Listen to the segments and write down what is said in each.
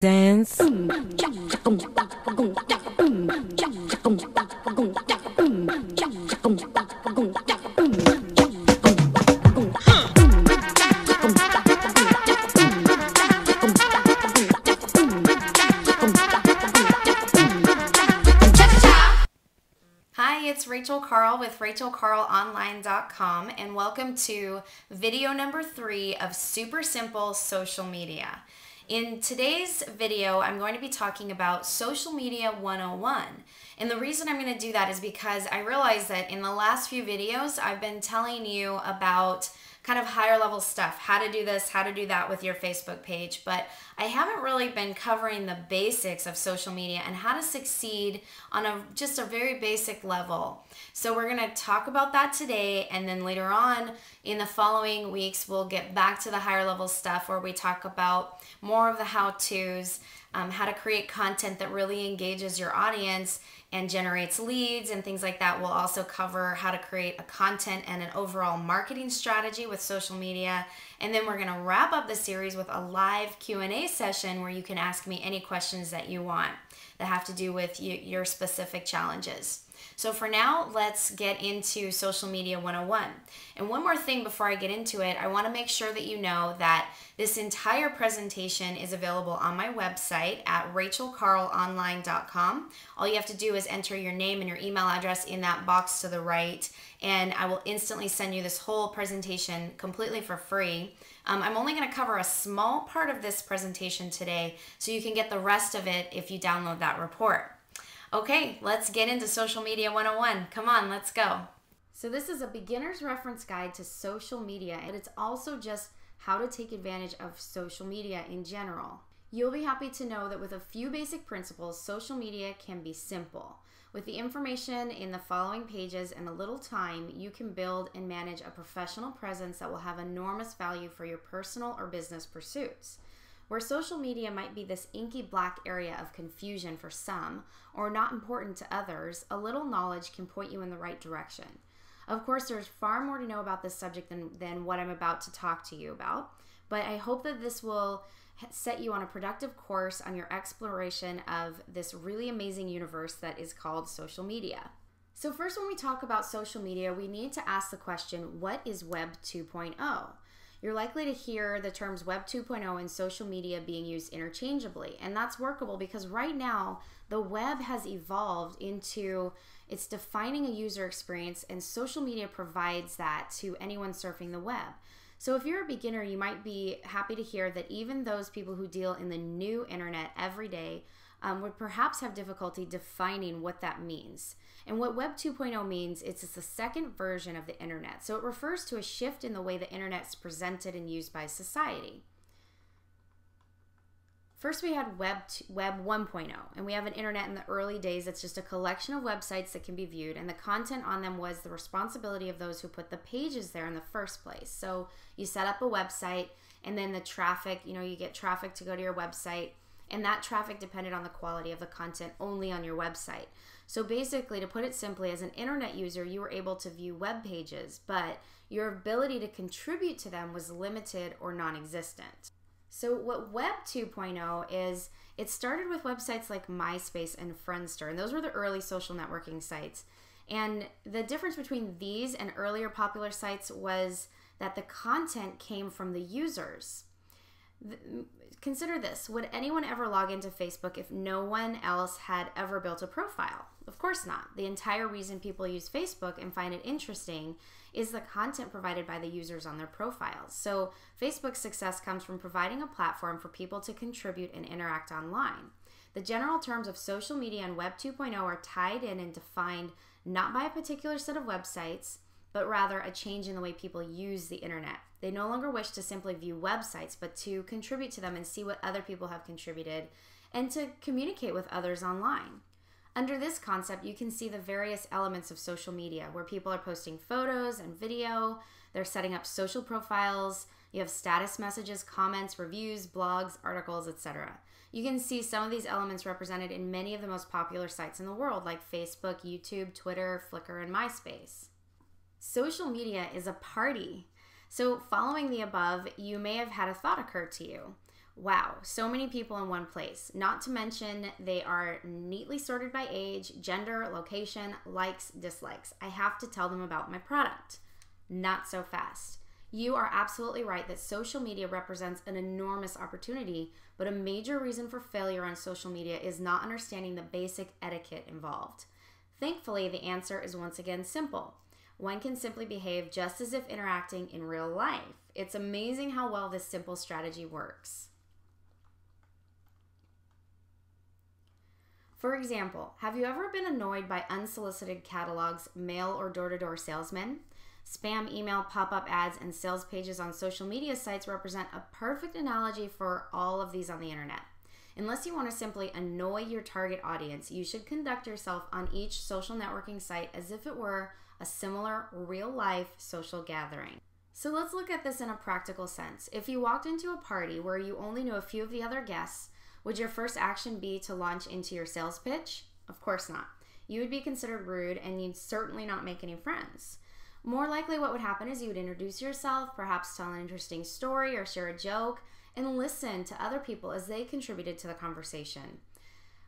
Dance. Hi, it's Rachel Karl with RachelKarlOnline.com, and welcome to video number 3 of Super Simple Social Media. In today's video, I'm going to be talking about Social Media 101. And the reason I'm going to do that is because I realize that in the last few videos, I've been telling you about kind of higher level stuff, how to do this, how to do that with your Facebook page, but I haven't really been covering the basics of social media and how to succeed on just a very basic level. So we're going to talk about that today, and then later on in the following weeks, we'll get back to the higher level stuff where we talk about more of the how-tos, how to create content that really engages your audience and generates leads and things like that. We'll also cover how to create a content and an overall marketing strategy with social media. And then we're going to wrap up the series with a live Q&A session where you can ask me any questions that you want that have to do with your specific challenges. So for now, let's get into Social Media 101. And one more thing before I get into it, I want to make sure that you know that this entire presentation is available on my website at RachelKarlOnline.com. All you have to do is enter your name and your email address in that box to the right, and I will instantly send you this whole presentation completely for free. I'm only going to cover a small part of this presentation today, so you can get the rest of it if you download that report. Okay, let's get into Social Media 101. Come on, let's go. So this is a beginner's reference guide to social media, and it's also just how to take advantage of social media in general. You'll be happy to know that with a few basic principles, social media can be simple. With the information in the following pages and a little time, you can build and manage a professional presence that will have enormous value for your personal or business pursuits. Where social media might be this inky black area of confusion for some, or not important to others, a little knowledge can point you in the right direction. Of course, there's far more to know about this subject than what I'm about to talk to you about, but I hope that this will set you on a productive course on your exploration of this really amazing universe that is called social media. So first, when we talk about social media, we need to ask the question, what is Web 2.0? You're likely to hear the terms Web 2.0 and social media being used interchangeably, and that's workable because right now the web has evolved into it's defining a user experience, and social media provides that to anyone surfing the web. So if you're a beginner, you might be happy to hear that even those people who deal in the new internet every day would perhaps have difficulty defining what that means. And what Web 2.0 means is it's the second version of the internet. So it refers to a shift in the way the internet is presented and used by society. First, we had Web 1.0, and we have an internet in the early days that's just a collection of websites that can be viewed, and the content on them was the responsibility of those who put the pages there in the first place. So you set up a website, and then the traffic, you get traffic to go to your website, and that traffic depended on the quality of the content only on your website. So basically, to put it simply, as an internet user, you were able to view web pages, but your ability to contribute to them was limited or non-existent. So what Web 2.0 is, it started with websites like MySpace and Friendster, and those were the early social networking sites. And the difference between these and earlier popular sites was that the content came from the users. Consider this, would anyone ever log into Facebook if no one else had ever built a profile? Of course not. The entire reason people use Facebook and find it interesting is the content provided by the users on their profiles. So Facebook's success comes from providing a platform for people to contribute and interact online. The general terms of social media and Web 2.0 are tied in and defined not by a particular set of websites, but rather a change in the way people use the internet. They no longer wish to simply view websites, but to contribute to them and see what other people have contributed and to communicate with others online. Under this concept, you can see the various elements of social media where people are posting photos and video, they're setting up social profiles, you have status messages, comments, reviews, blogs, articles, etc. You can see some of these elements represented in many of the most popular sites in the world like Facebook, YouTube, Twitter, Flickr, and MySpace. Social media is a party. So following the above, you may have had a thought occur to you. Wow, so many people in one place. Not to mention they are neatly sorted by age, gender, location, likes, dislikes. I have to tell them about my product. Not so fast. You are absolutely right that social media represents an enormous opportunity, but a major reason for failure on social media is not understanding the basic etiquette involved. Thankfully, the answer is once again simple. One can simply behave just as if interacting in real life. It's amazing how well this simple strategy works. For example, have you ever been annoyed by unsolicited catalogs, mail or door-to-door salesmen? Spam email, pop-up ads, and sales pages on social media sites represent a perfect analogy for all of these on the internet. Unless you want to simply annoy your target audience, you should conduct yourself on each social networking site as if it were a similar real-life social gathering. So let's look at this in a practical sense. If you walked into a party where you only knew a few of the other guests, would your first action be to launch into your sales pitch? Of course not. You would be considered rude and you'd certainly not make any friends. More likely what would happen is you would introduce yourself, perhaps tell an interesting story or share a joke, and listen to other people as they contributed to the conversation.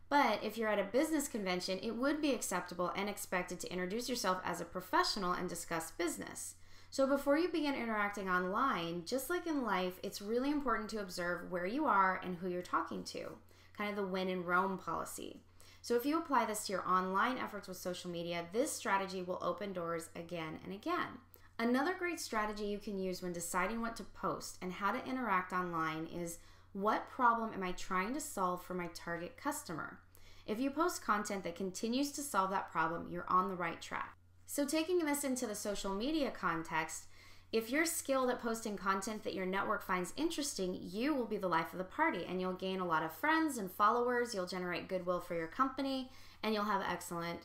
But if you're at a business convention, it would be acceptable and expected to introduce yourself as a professional and discuss business. So before you begin interacting online, just like in life, it's really important to observe where you are and who you're talking to, kind of the when in Rome policy. So if you apply this to your online efforts with social media, this strategy will open doors again and again. Another great strategy you can use when deciding what to post and how to interact online is, what problem am I trying to solve for my target customer? If you post content that continues to solve that problem, you're on the right track. So taking this into the social media context, if you're skilled at posting content that your network finds interesting, you will be the life of the party and you'll gain a lot of friends and followers, you'll generate goodwill for your company, and you'll have excellent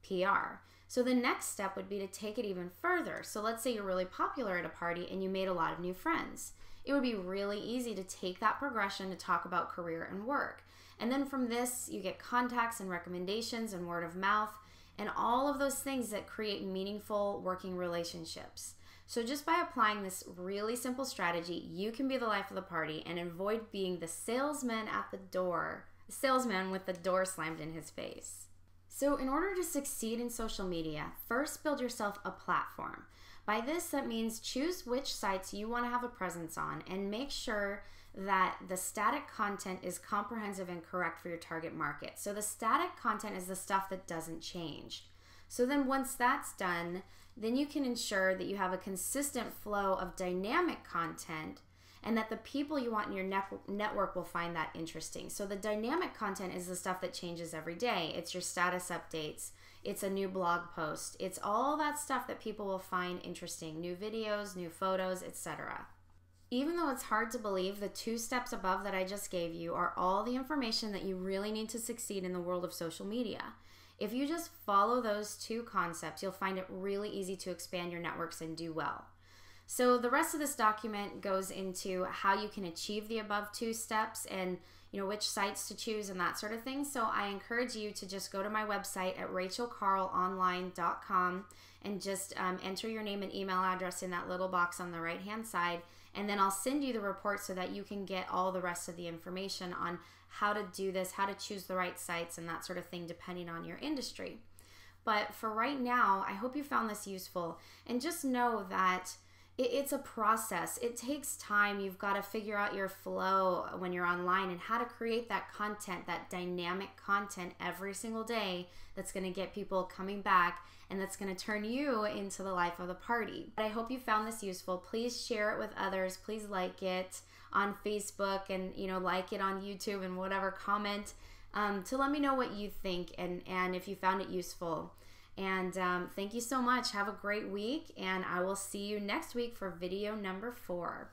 PR. So the next step would be to take it even further. So let's say you're really popular at a party and you made a lot of new friends. It would be really easy to take that progression to talk about career and work. And then from this, you get contacts and recommendations and word of mouth and all of those things that create meaningful working relationships. So just by applying this really simple strategy, you can be the life of the party and avoid being the salesman at the door, the salesman with the door slammed in his face. So in order to succeed in social media, first build yourself a platform. By this, that means choose which sites you want to have a presence on and make sure that the static content is comprehensive and correct for your target market. So the static content is the stuff that doesn't change. So then once that's done, then you can ensure that you have a consistent flow of dynamic content and that the people you want in your network will find that interesting. So the dynamic content is the stuff that changes every day. It's your status updates. It's a new blog post. It's all that stuff that people will find interesting. New videos, new photos, etc. Even though it's hard to believe, the 2 steps above that I just gave you are all the information that you really need to succeed in the world of social media. If you just follow those 2 concepts, you'll find it really easy to expand your networks and do well. So the rest of this document goes into how you can achieve the above 2 steps and which sites to choose and that sort of thing. So I encourage you to just go to my website at rachelkarlonline.com and just enter your name and email address in that little box on the right hand side, and then I'll send you the report so that you can get all the rest of the information on how to do this, how to choose the right sites and that sort of thing depending on your industry. But for right now, I hope you found this useful, and just know that it's a process. It takes time. You've got to figure out your flow when you're online and how to create that content, that dynamic content every single day that's going to get people coming back and that's going to turn you into the life of the party. But I hope you found this useful. Please share it with others. Please like it on Facebook and like it on YouTube and whatever, comment to let me know what you think and if you found it useful. And thank you so much. Have a great week, and I will see you next week for video number 4.